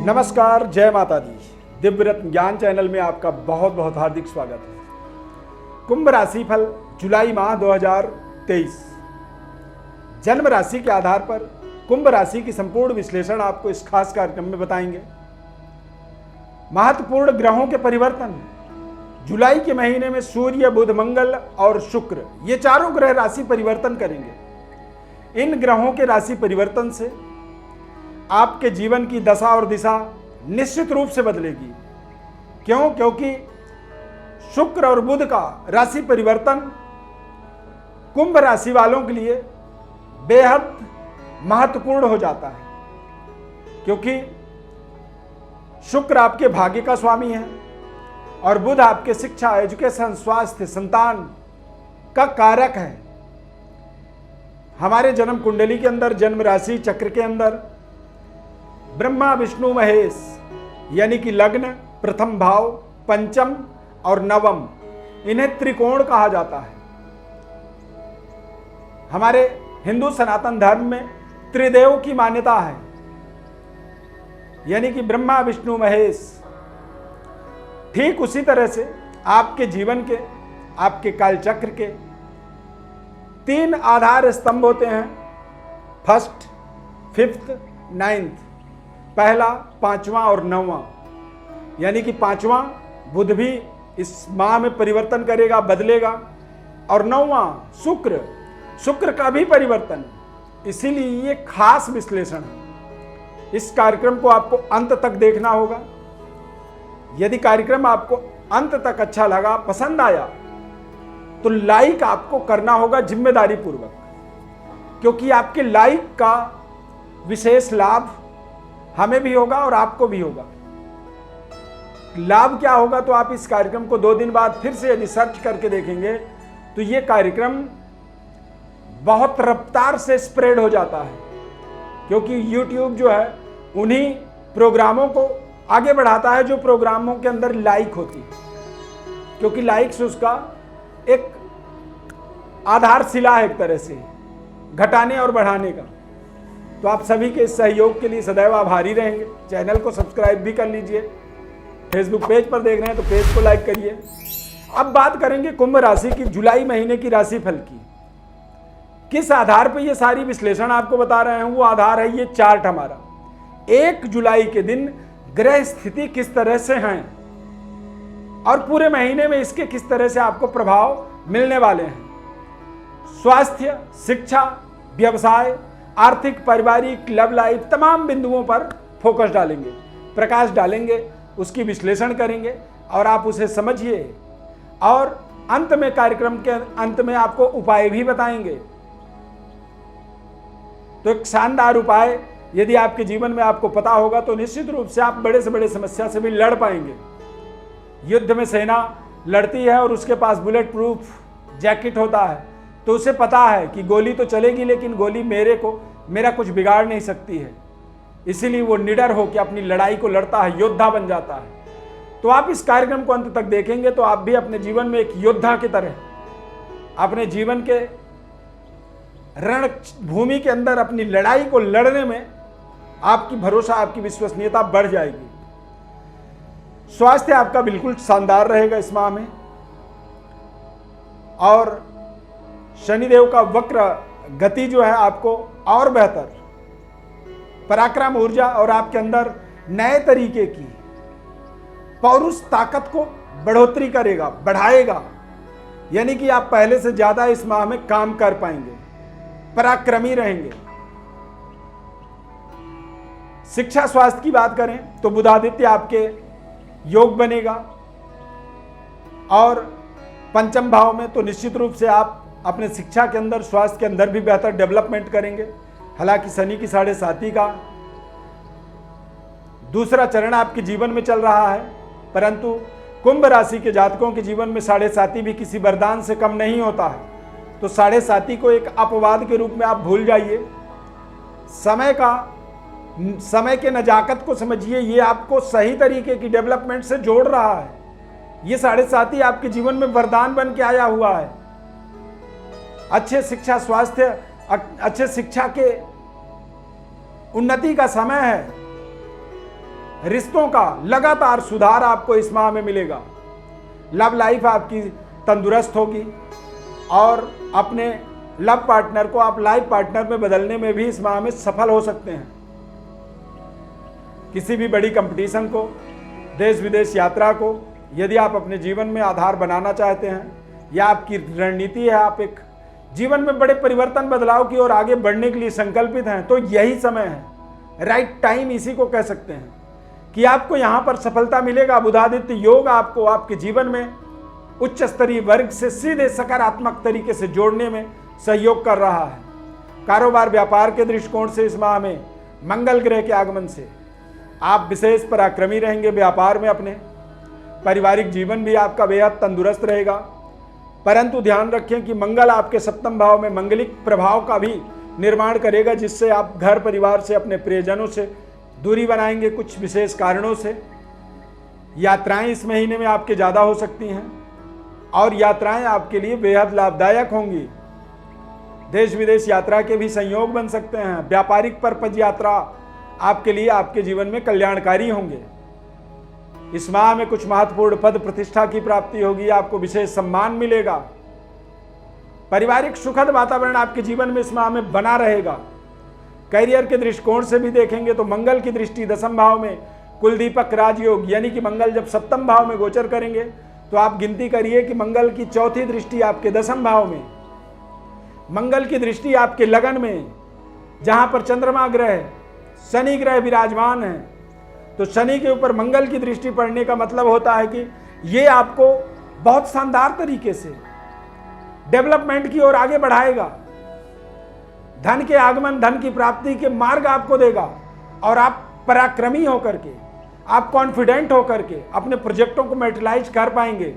नमस्कार, जय माता दी। दिव्य रत्न ज्ञान चैनल में आपका बहुत बहुत हार्दिक स्वागत है। कुंभ राशि फल जुलाई माह 2023 जन्म राशि के आधार पर कुंभ राशि की संपूर्ण विश्लेषण आपको इस खास कार्यक्रम में बताएंगे। महत्वपूर्ण ग्रहों के परिवर्तन जुलाई के महीने में सूर्य, बुध, मंगल और शुक्र ये चारों ग्रह राशि परिवर्तन करेंगे। इन ग्रहों के राशि परिवर्तन से आपके जीवन की दशा और दिशा निश्चित रूप से बदलेगी। क्यों? क्योंकि शुक्र और बुध का राशि परिवर्तन कुंभ राशि वालों के लिए बेहद महत्वपूर्ण हो जाता है, क्योंकि शुक्र आपके भाग्य का स्वामी है और बुध आपके शिक्षा, एजुकेशन, स्वास्थ्य, संतान का कारक है। हमारे जन्म कुंडली के अंदर, जन्म राशि चक्र के अंदर ब्रह्मा, विष्णु, महेश यानी कि लग्न, प्रथम भाव, पंचम और नवम, इन्हें त्रिकोण कहा जाता है। हमारे हिंदू सनातन धर्म में त्रिदेव की मान्यता है, यानी कि ब्रह्मा, विष्णु, महेश। ठीक उसी तरह से आपके जीवन के, आपके कालचक्र के 3 आधार स्तंभ होते हैं: फर्स्ट, फिफ्थ, नाइन्थ। पहला, पांचवा और नौवां। यानी कि पांचवा बुध भी इस माह में परिवर्तन करेगा, बदलेगा, और नौवां शुक्र का भी परिवर्तन। इसीलिए ये खास विश्लेषण है। इस कार्यक्रम को आपको अंत तक देखना होगा। यदि कार्यक्रम आपको अंत तक अच्छा लगा, पसंद आया, तो लाइक आपको करना होगा जिम्मेदारी पूर्वक, क्योंकि आपके लाइक का विशेष लाभ हमें भी होगा और आपको भी होगा। लाभ क्या होगा? तो आप इस कार्यक्रम को 2 दिन बाद फिर से यदि सर्च करके देखेंगे तो ये कार्यक्रम बहुत रफ्तार से स्प्रेड हो जाता है, क्योंकि YouTube जो है उन्हीं प्रोग्रामों को आगे बढ़ाता है जो प्रोग्रामों के अंदर लाइक होती है, क्योंकि लाइक्स उसका एक आधारशिला है, एक तरह से घटाने और बढ़ाने का। तो आप सभी के इस सहयोग के लिए सदैव आभारी रहेंगे। चैनल को सब्सक्राइब भी कर लीजिए। फेसबुक पेज पर देख रहे हैं तो पेज को लाइक करिए। अब बात करेंगे कुंभ राशि की जुलाई महीने की राशि फल की। किस आधार पर ये सारी विश्लेषण आपको बता रहे हैं? वो आधार है ये चार्ट हमारा। 1 जुलाई के दिन ग्रह स्थिति किस तरह से हैं और पूरे महीने में इसके किस तरह से आपको प्रभाव मिलने वाले हैं। स्वास्थ्य, शिक्षा, व्यवसाय, आर्थिक, पारिवारिक, लव लाइफ, तमाम बिंदुओं पर फोकस डालेंगे, प्रकाश डालेंगे, उसकी विश्लेषण करेंगे और आप उसे समझिए। और अंत में, कार्यक्रम के अंत में आपको उपाय भी बताएंगे। तो एक शानदार उपाय यदि आपके जीवन में आपको पता होगा तो निश्चित रूप से आप बड़े से बड़े समस्या से भी लड़ पाएंगे। युद्ध में सेना लड़ती है और उसके पास बुलेट प्रूफ जैकेट होता है, तो उसे पता है कि गोली तो चलेगी लेकिन गोली मेरा कुछ बिगाड़ नहीं सकती है। इसीलिए वो निडर होकर अपनी लड़ाई को लड़ता है, योद्धा बन जाता है। तो आप इस कार्यक्रम को अंत तक देखेंगे तो आप भी अपने जीवन में एक योद्धा की तरह अपने जीवन के रणभूमि के अंदर अपनी लड़ाई को लड़ने में आपकी भरोसा, आपकी विश्वसनीयता बढ़ जाएगी। स्वास्थ्य आपका बिल्कुल शानदार रहेगा इस माह में, और शनिदेव का वक्र गति जो है आपको और बेहतर पराक्रम, ऊर्जा और आपके अंदर नए तरीके की पौरुष ताकत को बढ़ोतरी करेगा, बढ़ाएगा। यानी कि आप पहले से ज्यादा इस माह में काम कर पाएंगे, पराक्रमी रहेंगे। शिक्षा, स्वास्थ्य की बात करें तो बुधादित्य आपके योग बनेगा, और पंचम भाव में तो निश्चित रूप से आप अपने शिक्षा के अंदर, स्वास्थ्य के अंदर भी बेहतर डेवलपमेंट करेंगे। हालांकि शनि की 7.5 का दूसरा चरण आपके जीवन में चल रहा है, परंतु कुंभ राशि के जातकों के जीवन में 7.5 भी किसी वरदान से कम नहीं होता है। तो 7.5 को एक अपवाद के रूप में आप भूल जाइए। समय के नजाकत को समझिए, ये आपको सही तरीके की डेवलपमेंट से जोड़ रहा है। ये 7.5 आपके जीवन में वरदान बन के आया हुआ है। अच्छे शिक्षा, स्वास्थ्य, अच्छे शिक्षा के उन्नति का समय है। रिश्तों का लगातार सुधार आपको इस माह में मिलेगा। लव लाइफ आपकी तंदुरुस्त होगी और अपने लव पार्टनर को आप लाइफ पार्टनर में बदलने में भी इस माह में सफल हो सकते हैं। किसी भी बड़ी कंपटीशन को, देश विदेश यात्रा को यदि आप अपने जीवन में आधार बनाना चाहते हैं या आपकी रणनीति है, आप एक जीवन में बड़े परिवर्तन बदलाव की ओर आगे बढ़ने के लिए संकल्पित हैं, तो यही समय है। राइट टाइम इसी को कह सकते हैं कि आपको यहाँ पर सफलता मिलेगा। बुधादित्य योग आपको आपके जीवन में उच्च स्तरीय वर्ग से सीधे सकारात्मक तरीके से जोड़ने में सहयोग कर रहा है। कारोबार व्यापार के दृष्टिकोण से इस माह में मंगल ग्रह के आगमन से आप विशेष पराक्रमी रहेंगे व्यापार में अपने। पारिवारिक जीवन भी आपका बेहद तंदुरुस्त रहेगा, परंतु ध्यान रखें कि मंगल आपके सप्तम भाव में मंगलिक प्रभाव का भी निर्माण करेगा, जिससे आप घर परिवार से, अपने प्रियजनों से दूरी बनाएंगे। कुछ विशेष कारणों से यात्राएं इस महीने में आपके ज़्यादा हो सकती हैं और यात्राएं आपके लिए बेहद लाभदायक होंगी। देश विदेश यात्रा के भी संयोग बन सकते हैं। व्यापारिक पर्पज यात्रा आपके लिए आपके जीवन में कल्याणकारी होंगे। इस माह में कुछ महत्वपूर्ण पद प्रतिष्ठा की प्राप्ति होगी, आपको विशेष सम्मान मिलेगा। पारिवारिक सुखद वातावरण आपके जीवन में इस माह में बना रहेगा। करियर के दृष्टिकोण से भी देखेंगे तो मंगल की दृष्टि दसम भाव में कुलदीपक राजयोग, यानी कि मंगल जब सप्तम भाव में गोचर करेंगे तो आप गिनती करिए कि मंगल की चौथी दृष्टि आपके दसम भाव में, मंगल की दृष्टि आपके लगन में, जहां पर चंद्रमा ग्रह, शनि ग्रह विराजमान है। तो शनि के ऊपर मंगल की दृष्टि पड़ने का मतलब होता है कि ये आपको बहुत शानदार तरीके से डेवलपमेंट की ओर आगे बढ़ाएगा। धन के आगमन, धन की प्राप्ति के मार्ग आपको देगा और आप पराक्रमी होकर के, आप कॉन्फिडेंट होकर के अपने प्रोजेक्टों को मैटेरियलाइज कर पाएंगे,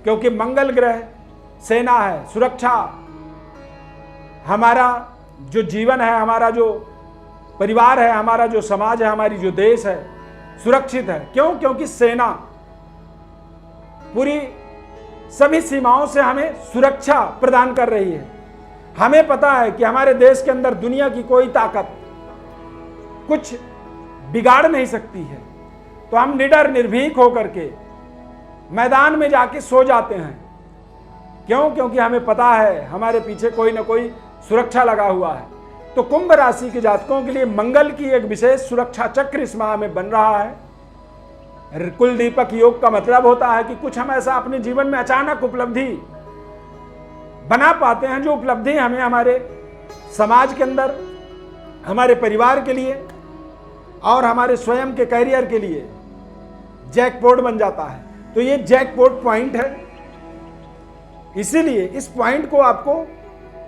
क्योंकि मंगल ग्रह सेना है, सुरक्षा। हमारा जो जीवन है, हमारा जो परिवार है, हमारा जो समाज है, हमारी जो देश है सुरक्षित है। क्यों? क्योंकि सेना पूरी सभी सीमाओं से हमें सुरक्षा प्रदान कर रही है। हमें पता है कि हमारे देश के अंदर दुनिया की कोई ताकत कुछ बिगाड़ नहीं सकती है, तो हम निडर निर्भीक होकर के मैदान में जाके सो जाते हैं। क्यों? क्योंकि हमें पता है हमारे पीछे कोई ना कोई सुरक्षा लगा हुआ है। तो कुंभ राशि के जातकों के लिए मंगल की एक विशेष सुरक्षा चक्र इस माह में बन रहा है। कुलदीपक योग का मतलब होता है कि कुछ हम ऐसा अपने जीवन में अचानक उपलब्धि बना पाते हैं, जो उपलब्धि हमें हमारे समाज के अंदर, हमारे परिवार के लिए और हमारे स्वयं के करियर के लिए जैकपॉट बन जाता है। तो ये जैकपॉट पॉइंट है, इसीलिए इस पॉइंट को आपको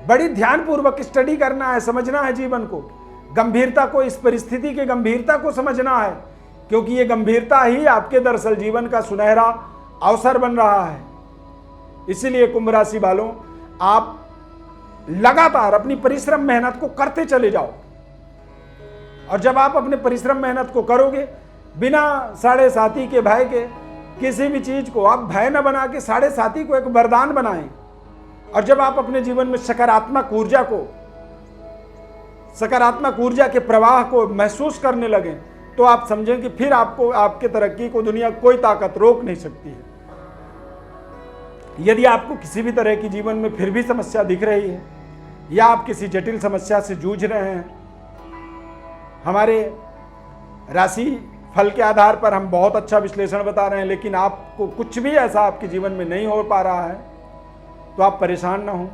बड़ी ध्यानपूर्वक स्टडी करना है, समझना है जीवन को, गंभीरता को, इस परिस्थिति की गंभीरता को समझना है, क्योंकि ये गंभीरता ही आपके दरअसल जीवन का सुनहरा अवसर बन रहा है। इसीलिए कुंभ राशि वालों, आप लगातार अपनी परिश्रम मेहनत को करते चले जाओ, और जब आप अपने परिश्रम मेहनत को करोगे बिना साढ़े साथी के भय के, किसी भी चीज को आप भय न बना के साढ़े साथी को एक वरदान बनाएं। और जब आप अपने जीवन में सकारात्मक ऊर्जा को, सकारात्मक ऊर्जा के प्रवाह को महसूस करने लगें, तो आप समझें कि फिर आपको, आपके तरक्की को दुनिया कोई ताकत रोक नहीं सकती है। यदि आपको किसी भी तरह की जीवन में फिर भी समस्या दिख रही है या आप किसी जटिल समस्या से जूझ रहे हैं, हमारे राशि फल के आधार पर हम बहुत अच्छा विश्लेषण बता रहे हैं, लेकिन आपको कुछ भी ऐसा आपके जीवन में नहीं हो पा रहा है, तो आप परेशान ना हो।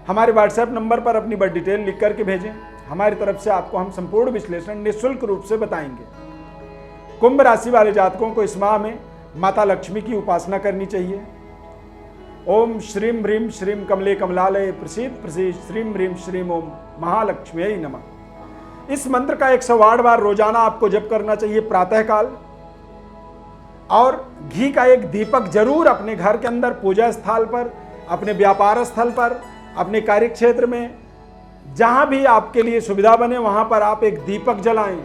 हमारे व्हाट्सएप नंबर पर अपनी बड़ी डिटेल लिख करके भेजें, हमारी तरफ से आपको हम संपूर्ण विश्लेषण निःशुल्क रूप से बताएंगे। कुंभ राशि वाले जातकों को इस माह में माता लक्ष्मी की उपासना करनी चाहिए। ओम श्रीम ह्रीम श्रीम कमले कमलालय प्रसीद प्रसीद श्रीम ह्रीम श्रीम ओम महालक्ष्मी नमः। इस मंत्र का 108 बार रोजाना आपको जप करना चाहिए प्रातःकाल, और घी का एक दीपक जरूर अपने घर के अंदर, पूजा स्थल पर, अपने व्यापार स्थल पर, अपने कार्य क्षेत्र में, जहां भी आपके लिए सुविधा बने वहां पर आप एक दीपक जलाएं।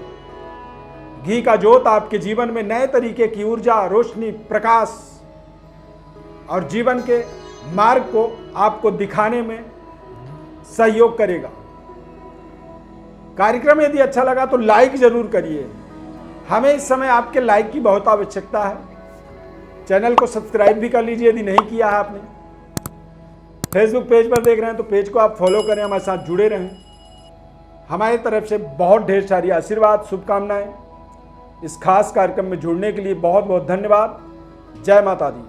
घी का ज्योत आपके जीवन में नए तरीके की ऊर्जा, रोशनी, प्रकाश और जीवन के मार्ग को आपको दिखाने में सहयोग करेगा। कार्यक्रम यदि अच्छा लगा तो लाइक जरूर करिए, हमें इस समय आपके लाइक की बहुत आवश्यकता है। चैनल को सब्सक्राइब भी कर लीजिए यदि नहीं किया है आपने। फेसबुक पेज पर देख रहे हैं तो पेज को आप फॉलो करें, हमारे साथ जुड़े रहें। हमारी तरफ से बहुत ढेर सारी आशीर्वाद, शुभकामनाएं। इस खास कार्यक्रम में जुड़ने के लिए बहुत बहुत धन्यवाद। जय माता दी।